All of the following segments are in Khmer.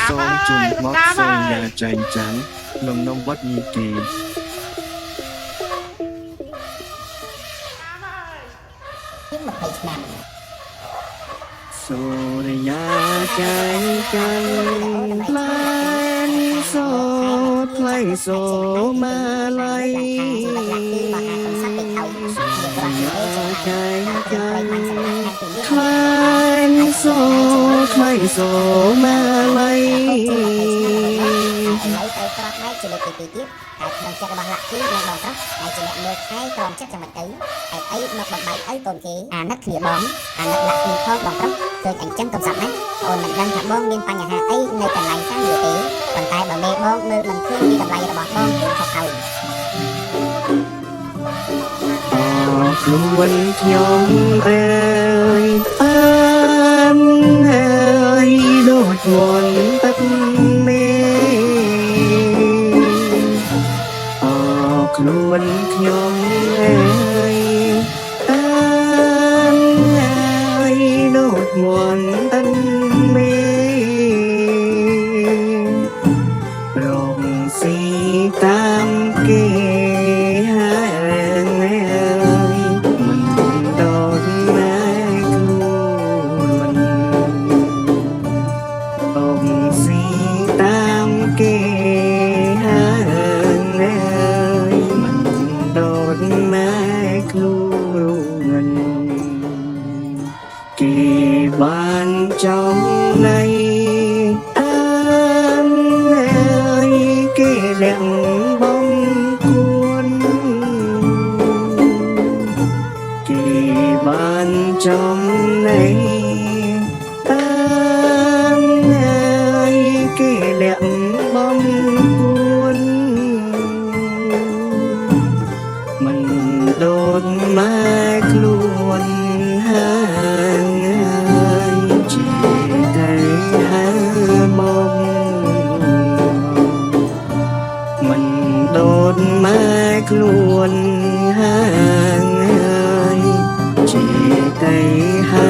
soi chung mót soi nhà chành trắng lồng nông vắt nhị kỳ rồi nhà chành trắng lan số thay số ma lay chành trắng lan số thay số ma layជាលើកទី2ទៀតហើយក្នុងចិត្តរបស់លក្ខីនិងបងប្រុសហើយជាអ្នកមើលថែក្រំចិត្តចាំមិនទៅហើយអីមកបំបីឲ្យកូនគេអាណិតគ្នាបងអាណិតលក្ខីផងបងប្រុសឃើញអញ្ចឹងកំសត់ណាស់អូនមិនដឹងថាបងមានបញ្ហាអីនៅកន្លែងខាងនេះទេប៉ុន្តែបើមេបងមើលមិនឃើញពីតម្លៃរបស់បងគឺខុសហើយខ្លួនខ្ញុំអើយអើយដូចមុនទឹកមេខ្លួនខ្ញុំអើយអើយដូចមុនទឹកមេរងស៊ីតាមគេគេបានចំនៃអើយគេលាក់បំគួនគេបានចំនៃអើយគេលាក់បំគួនមិនដូចម៉ែខ្លួនហើយជាតែហើមកមិនដូចម៉ែខ្លួនហើយជាតែហើ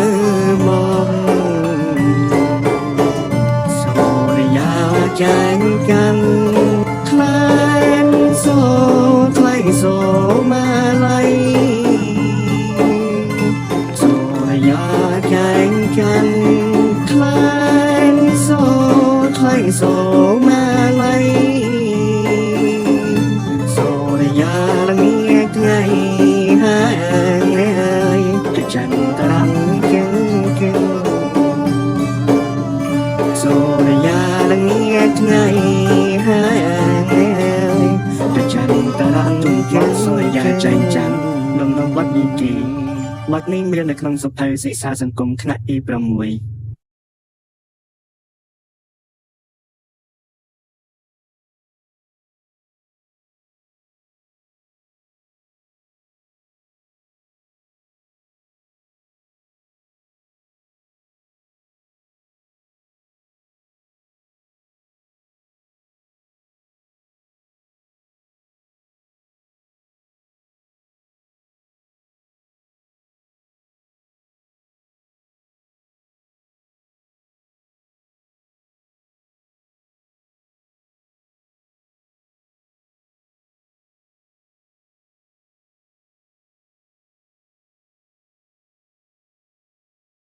មកសូរិយាចាញ់កាន់ខ្លែងសូថ្លៃសូម៉ាឡៃกันคล้ายโซ่คล้ายโซ่มาไลโซ่ระยะละเมียไงหายเลยจะจันตรังเก่งเก่งโซ่ระยะละเมียไงหายเลยจะจันตรังเก่งโซ่ระยะใจจังลงน้ำวัดดีกีวัดนี้มีในក្នុងសភៅសិក្សាសង្គមថ្នាក់ទី6